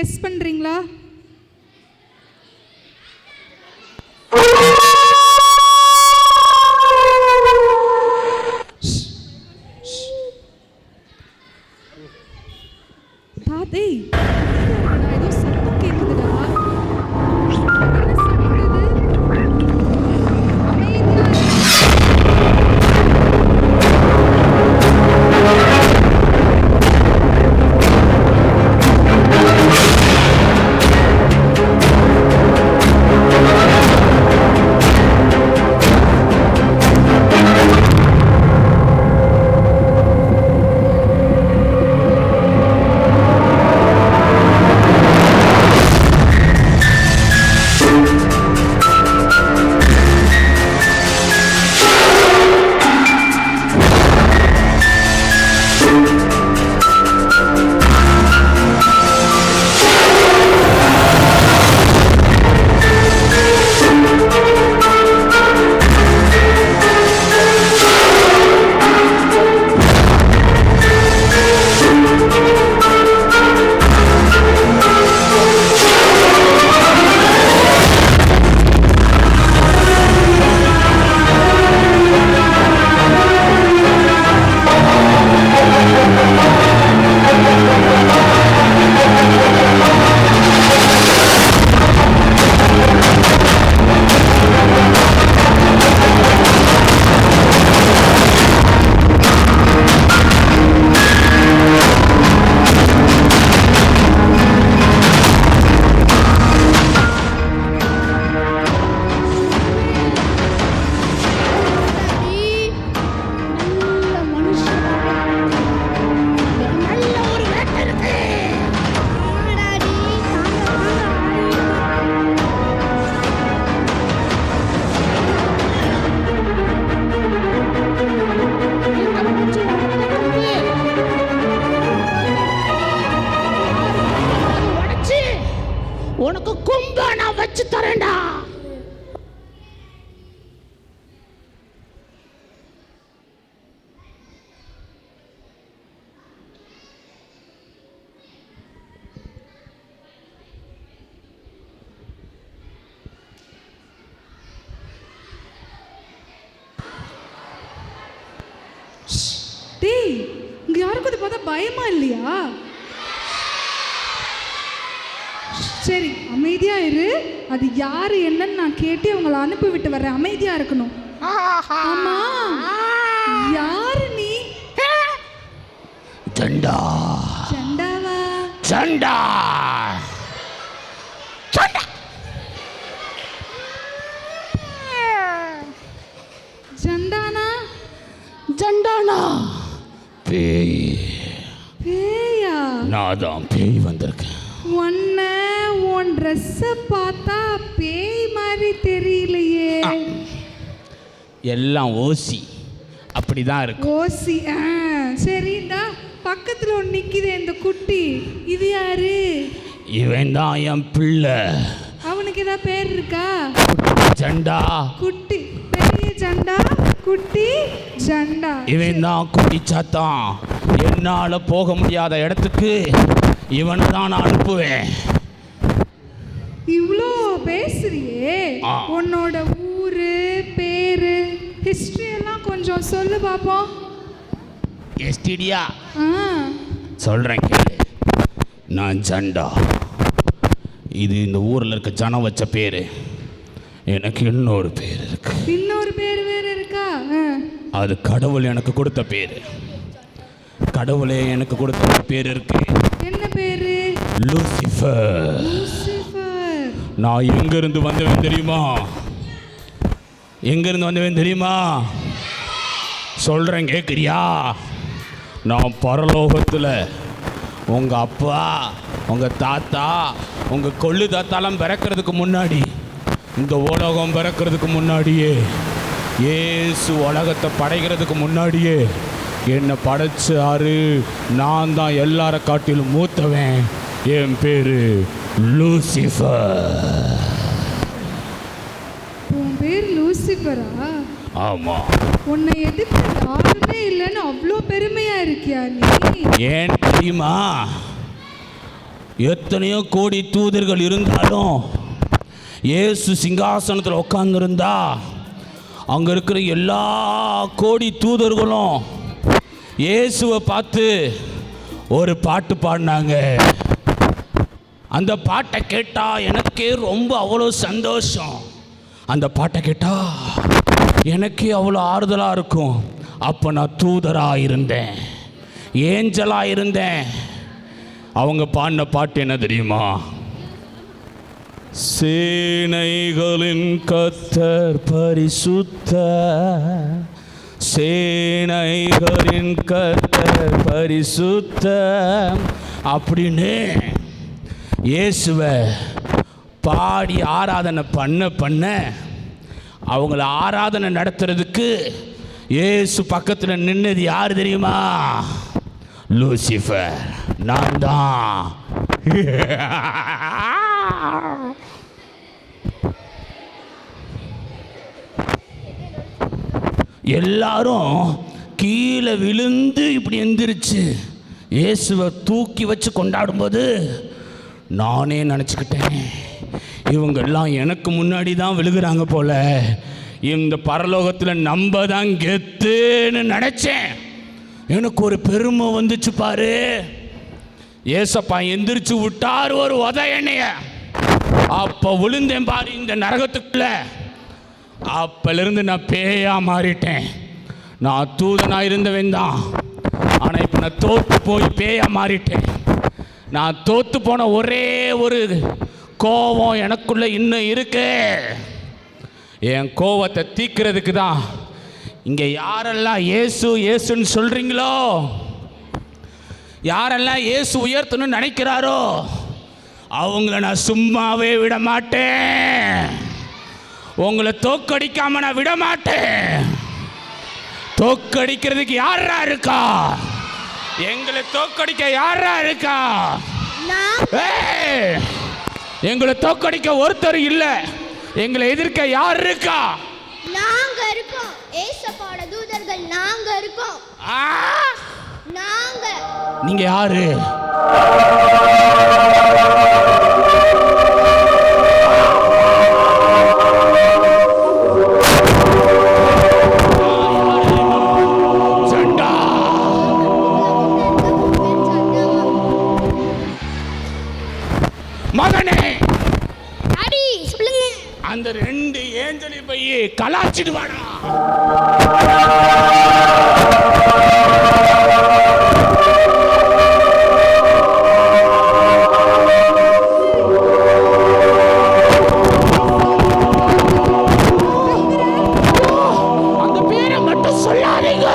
Guess பண்றீங்களா? தாத்தே ஏதோ சத்தம் கேக்குதுடா. என்ன சத்தம் இது? அமைதியா உனக்கு கும்ப நான் வச்சு தரேன்டா. டேய், இங்க யாருக்கும் இது பார்த்தா பயமா இல்லையா? சரி, அமைதியா இரு. அது யாரு என்னன்னு நான் கேட்டு அவங்கள அனுப்பி விட்டு வர்றேன். அமைதியா இருக்கணும். ஆமா, யாரு நீ? ஜண்டா. ஜண்டாவா? ஜண்டா. ஜண்டா. ஜண்டானா? ஜண்டானா பேய். பேயா? நான் தான் பேய் வந்திருக்கேன். உன் ட்ரெஸ்ஸை பார்த்தா பேய் மாதிரி தெரியலையே. எல்லாம் ஓசி அப்படிதான் இருக்கு. ஓசி? சரிடா. பக்கத்தில் ஒன்று நிற்கிதே இந்த குட்டி, இது யாரு? இவன் தான் என் பிள்ளை. அவனுக்கு ஏதாவது பேர் இருக்கா? ஜண்டா. குட்டி பெரிய ஜண்டா, குட்டி ஜண்டா. இவன் தான் குட்டி சாத்தான். என்னால் போக முடியாத இடத்துக்கு இவனை தான் நான் அனுப்புவேன். இவ்வளோ பேசுறியே, உன்னோட ஊரு பேரு ஹிஸ்டரி எல்லாம் கொஞ்சம் சொல்லு பாப்போம். எஸ்டிடியா சொல்கிறேன் கேளு. நான் ஜண்டா. இது இந்த ஊரில் இருக்க ஜனம் வச்ச பேர். எனக்கு இன்னொரு பேர் இருக்கு. இன்னொரு பேர் வேற இருக்கா? அது கடவுள் எனக்கு கொடுத்த பேர். கடவுளே எனக்கு கொடுத்த ஒரு பேர் இருக்கு. என்ன பேரு? லூசிஃபர். லூசிஃபர். நான் எங்கிருந்து வந்தவன் தெரியுமா? எங்கிருந்து வந்தவன் தெரியுமா? சொல்கிறேன் கேட்குறியா? நான் பரலோகத்தில் உங்கள் அப்பா, உங்கள் தாத்தா, உங்கள் கொள்ளு தாத்தாலாம் பிறக்கிறதுக்கு முன்னாடி, இந்த உலகம் பிறக்கிறதுக்கு முன்னாடியே, இயேசு உலகத்தை படைக்கிறதுக்கு முன்னாடியே என்னை படைச்சாரு. நான் தான் எல்லார காட்டிலும் மூத்தவன். என் பேர் லூசிஃபர். உன் பேர் லூசிஃபரா? ஆமாம். உன்னை எதுக்கு யாருமே இல்லைன்னு அவ்வளோ பெருமையா இருக்கியா நீ? ஏன் தெரியுமா? எத்தனையோ கோடி தூதர்கள் இருந்தாலும் இயேசு சிங்காசனத்தில் உட்கார்ந்திருந்தா அங்கே இருக்கிற எல்லா கோடி தூதர்களும் இயேசுவை பார்த்து ஒரு பாட்டு பாடினாங்க. அந்த பாட்டை கேட்டால் எனக்கே ரொம்ப அவ்வளோ சந்தோஷம். அந்த பாட்டை கேட்டால் எனக்கே அவ்வளோ ஆறுதலாக இருக்கும். அப்போ நான் தூதராக இருந்தேன், ஏஞ்சலாக இருந்தேன். அவங்க பாடின பாட்டு என்ன தெரியுமா? சேனைகளின் கர்த்தர் பரிசுத்தர், சேனைகளின் கர்த்தர் பரிசுத்தர் அப்படின்னு இயேசுவை பாடி ஆராதனை பண்ண அவங்கள ஆராதனை நடத்துறதுக்கு இயேசு பக்கத்தில் நின்னது யார் தெரியுமா? லூசிஃபர். நான் தான். எல்லாரும் கீழே விழுந்து இப்படி எந்திரிச்சு இயேசுவை தூக்கி வச்சு கொண்டாடும்போது நானே நினச்சிக்கிட்டேன், இவங்கெல்லாம் எனக்கு முன்னாடி தான் விழுகிறாங்க போல, இந்த பரலோகத்தில் நம்ம தான் கெத்துன்னு நினச்சேன். எனக்கு ஒரு பெருமை வந்துச்சு பாரு. ஏசப்பா எந்திரிச்சு விட்டார் ஒரு உதயனைய. அப்போ விழுந்தேன் பாரு இந்த நரகத்துக்குள்ள. அப்போலேருந்து நான் பேயா மாறிட்டேன். நான் தூதனாக இருந்தவன் தான், ஆனால் இப்போ நான் தோற்று போய் பேயா மாறிட்டேன். நான் தோற்று போன ஒரே ஒரு கோபம் எனக்குள்ளே இன்னும் இருக்கு. என் கோபத்தை தீர்க்கிறதுக்கு தான் இங்கே யாரெல்லாம் இயேசு இயேசுன்னு சொல்கிறீங்களோ, யாரெல்லாம் இயேசு உயர்த்தணும்னு நினைக்கிறாரோ அவங்கள நான் சும்மாவே விட மாட்டேன். உங்களை தோக்கடிக்காம நான் விட மாட்டேன். தோக்கடிக்கிறதுக்கு யாரா இருக்கா? எங்களை தோக்கடிக்க யாரா இருக்கா? எங்களை தோக்கடிக்க ஒருத்தர் இல்ல. எங்களை எதிர்க்க யார் இருக்கா? நாங்க இருக்கோம். ஏசப்பாட தூதர்கள் நாங்க இருக்கோம். நாங்க. நீங்க யாரு? மகனே, டாடி சொல்லுங்க. அந்த ரெண்டு ஏஞ்சலி போய் கலாச்சிட்டு வாடா. அந்த பேரை மட்டும் சொல்லாதீங்க.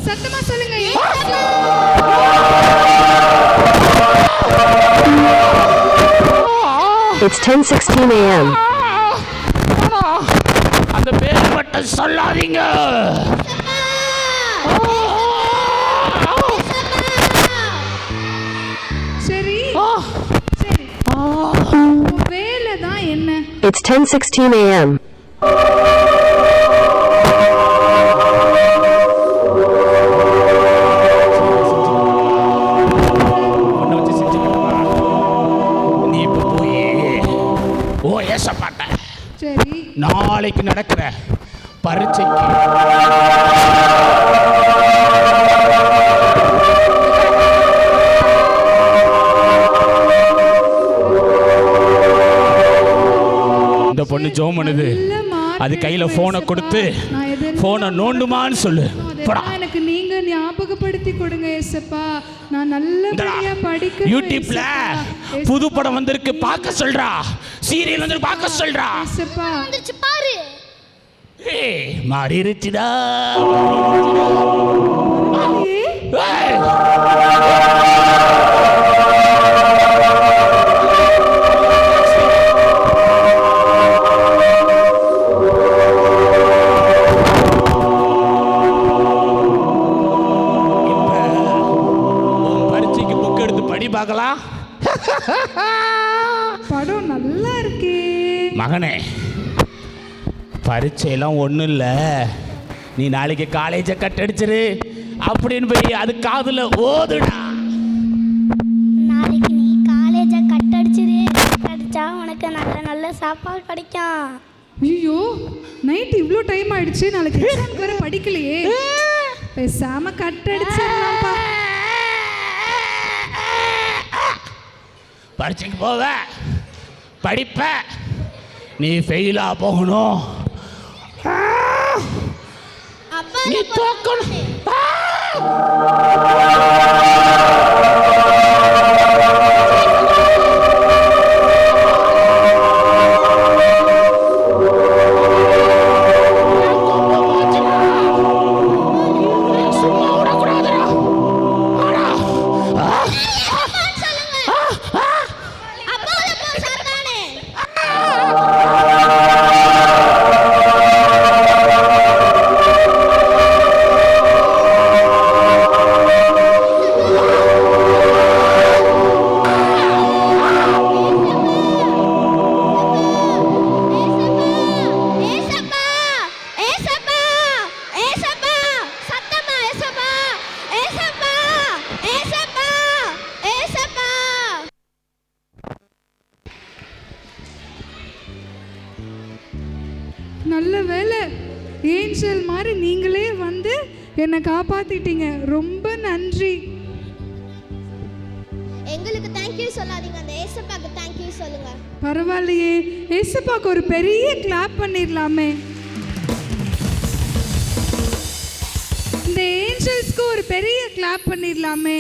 சத்தமா சொல்லுங்க. It's 10:16 a.m. அந்த பேரை மட்டும் சொல்லாதீங்க. சரி சரி, உன் வேலை தான் என்ன? It's 10:16 a.m. சரி, நாளைக்கு நடக்கிற பரீட்சைக்கு இந்த பொண்ணு ஜோம் பண்ணுது. அது கையில போனை கொடுத்து போனை நோண்டுமான்னு சொல்லு. எனக்கு நீங்க ஞாபகப்படுத்தி கொடுங்க ஏசப்பா. நான் நல்லபடியா படிக்க. யூடியூப்ல புது படம் வந்திருக்கு, பார்க்க சொல்றா. சீரியல் வந்து பார்க்க சொல்றா. ஏசப்பா வந்துச்சு பாரு. ஏய் மாறிருச்சுடா. பரீட்சைக்கு புக் எடுத்து படி பார்க்கலாம். படம் நல்லா இருக்கே மகனே. பரீட்சையெல்லாம் ஒன்றும் இல்லை, நீ நாளைக்கு காலேஜை கட்டடிச்சிரு அப்படின்னு போய் அது காதுல ஓதுடா. நாளைக்கு நீ காலேஜ் சாப்பாடு படிக்கும். ஐயோ நைட் இவ்வளோ டைம் ஆயிடுச்சு, நாளைக்கு எக்ஸாமுக்கு வேற படிக்கலையே. பேசாம கட் அடிச்சிடலாம்ப்பா. பரீட்சைக்கு போவ படிப்ப, நீ ஃபெயிலா போகணும், அப்பா நீ தோக்கணும். நல்ல வேலை, ஏஞ்சல் மாதிரி நீங்களே வந்து என்னை காப்பாத்திட்டீங்க. ரொம்ப நன்றி. எங்களுக்கு தேங்க்யூ சொல்லாதீங்க, அந்த ஏசப்பாக்கு தேங்க்யூ சொல்லுங்க. பரவாயில்லையே, ஏசப்பாக்கு ஒரு பெரிய கிளாப் பண்ணிடலாமே. இந்த ஏஞ்சல்ஸ்க்கு ஒரு பெரிய கிளாப் பண்ணிடலாமே.